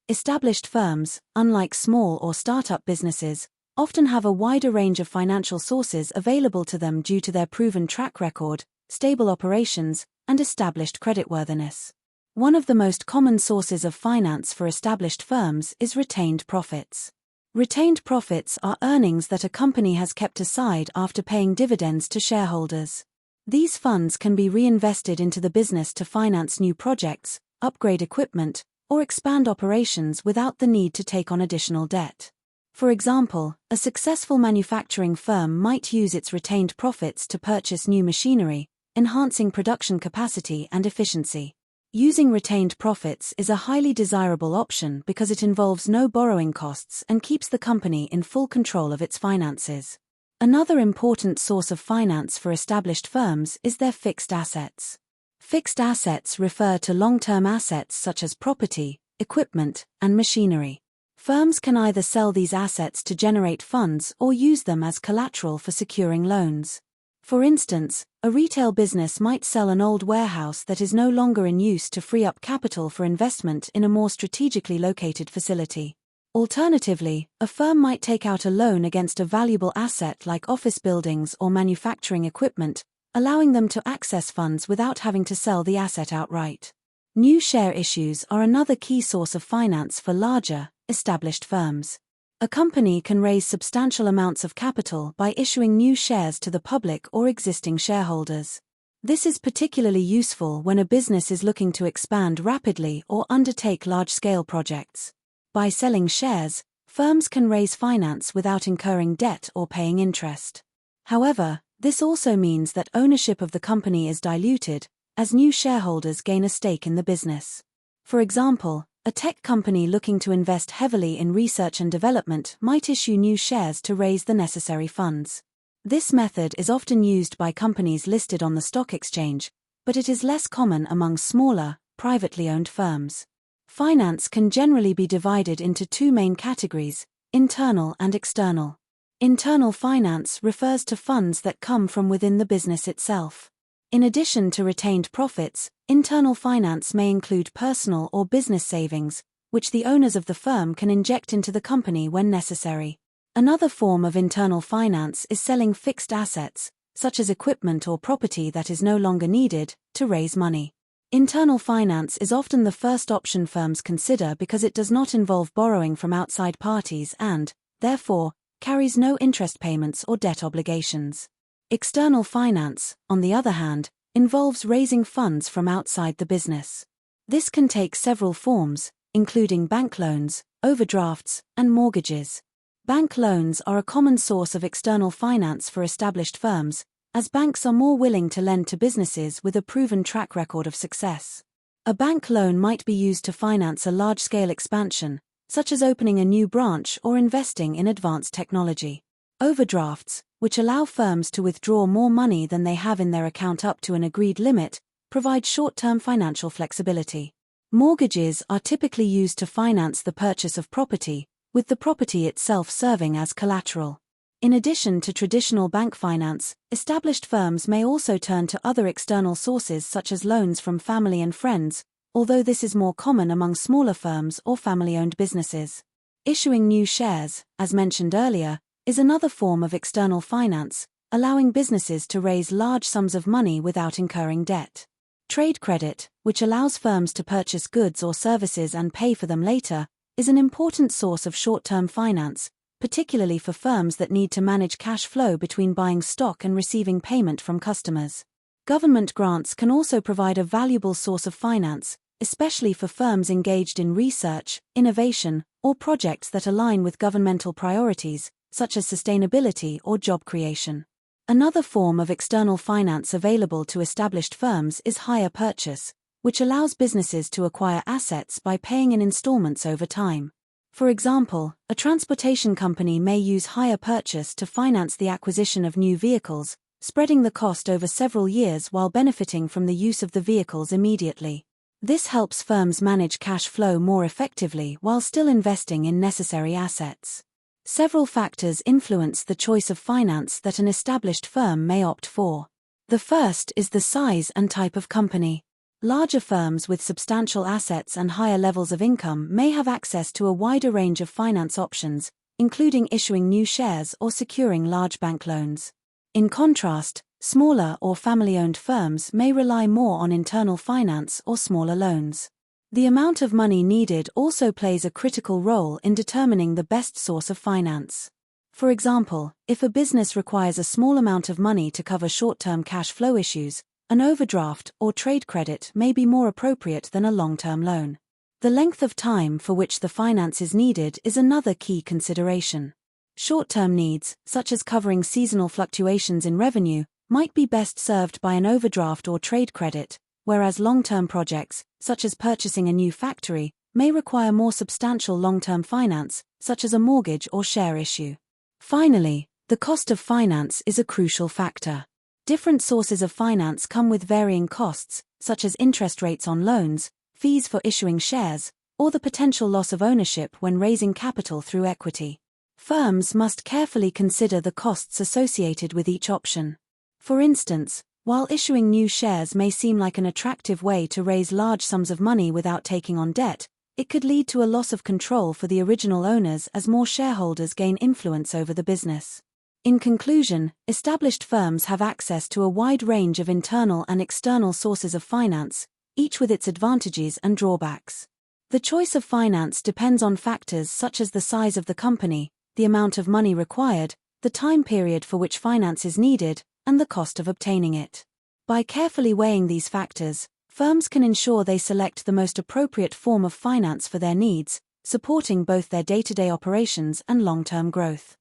Established firms, unlike small or startup businesses, often have a wider range of financial sources available to them due to their proven track record, stable operations, and established creditworthiness. One of the most common sources of finance for established firms is retained profits. Retained profits are earnings that a company has kept aside after paying dividends to shareholders. These funds can be reinvested into the business to finance new projects, upgrade equipment, or expand operations without the need to take on additional debt. For example, a successful manufacturing firm might use its retained profits to purchase new machinery, enhancing production capacity and efficiency. Using retained profits is a highly desirable option because it involves no borrowing costs and keeps the company in full control of its finances. Another important source of finance for established firms is their fixed assets. Fixed assets refer to long-term assets such as property, equipment, and machinery. Firms can either sell these assets to generate funds or use them as collateral for securing loans. For instance, a retail business might sell an old warehouse that is no longer in use to free up capital for investment in a more strategically located facility. Alternatively, a firm might take out a loan against a valuable asset like office buildings or manufacturing equipment, allowing them to access funds without having to sell the asset outright. New share issues are another key source of finance for larger, established firms. A company can raise substantial amounts of capital by issuing new shares to the public or existing shareholders. This is particularly useful when a business is looking to expand rapidly or undertake large-scale projects. By selling shares, firms can raise finance without incurring debt or paying interest. However, this also means that ownership of the company is diluted, as new shareholders gain a stake in the business. For example, a tech company looking to invest heavily in research and development might issue new shares to raise the necessary funds. This method is often used by companies listed on the stock exchange, but it is less common among smaller, privately owned firms. Finance can generally be divided into two main categories: internal and external. Internal finance refers to funds that come from within the business itself. In addition to retained profits, internal finance may include personal or business savings, which the owners of the firm can inject into the company when necessary. Another form of internal finance is selling fixed assets, such as equipment or property that is no longer needed, to raise money. Internal finance is often the first option firms consider because it does not involve borrowing from outside parties and, therefore, carries no interest payments or debt obligations. External finance, on the other hand, involves raising funds from outside the business. This can take several forms, including bank loans, overdrafts, and mortgages. Bank loans are a common source of external finance for established firms, as banks are more willing to lend to businesses with a proven track record of success. A bank loan might be used to finance a large-scale expansion, such as opening a new branch or investing in advanced technology. Overdrafts, which allow firms to withdraw more money than they have in their account up to an agreed limit, provide short-term financial flexibility. Mortgages are typically used to finance the purchase of property, with the property itself serving as collateral. In addition to traditional bank finance, established firms may also turn to other external sources such as loans from family and friends, although this is more common among smaller firms or family-owned businesses. Issuing new shares, as mentioned earlier, is another form of external finance, allowing businesses to raise large sums of money without incurring debt. Trade credit, which allows firms to purchase goods or services and pay for them later, is an important source of short-term finance, particularly for firms that need to manage cash flow between buying stock and receiving payment from customers. Government grants can also provide a valuable source of finance, especially for firms engaged in research, innovation, or projects that align with governmental priorities, such as sustainability or job creation. Another form of external finance available to established firms is hire purchase, which allows businesses to acquire assets by paying in installments over time. For example, a transportation company may use hire purchase to finance the acquisition of new vehicles, spreading the cost over several years while benefiting from the use of the vehicles immediately. This helps firms manage cash flow more effectively while still investing in necessary assets. Several factors influence the choice of finance that an established firm may opt for. The first is the size and type of company. Larger firms with substantial assets and higher levels of income may have access to a wider range of finance options, including issuing new shares or securing large bank loans. In contrast, smaller or family-owned firms may rely more on internal finance or smaller loans. The amount of money needed also plays a critical role in determining the best source of finance. For example, if a business requires a small amount of money to cover short-term cash flow issues, an overdraft or trade credit may be more appropriate than a long-term loan. The length of time for which the finance is needed is another key consideration. Short-term needs, such as covering seasonal fluctuations in revenue, might be best served by an overdraft or trade credit, whereas long-term projects, such as purchasing a new factory, may require more substantial long-term finance, such as a mortgage or share issue. Finally, the cost of finance is a crucial factor. Different sources of finance come with varying costs, such as interest rates on loans, fees for issuing shares, or the potential loss of ownership when raising capital through equity. Firms must carefully consider the costs associated with each option. For instance, while issuing new shares may seem like an attractive way to raise large sums of money without taking on debt, it could lead to a loss of control for the original owners as more shareholders gain influence over the business. In conclusion, established firms have access to a wide range of internal and external sources of finance, each with its advantages and drawbacks. The choice of finance depends on factors such as the size of the company, the amount of money required, the time period for which finance is needed, and the cost of obtaining it. By carefully weighing these factors, firms can ensure they select the most appropriate form of finance for their needs, supporting both their day-to-day operations and long-term growth.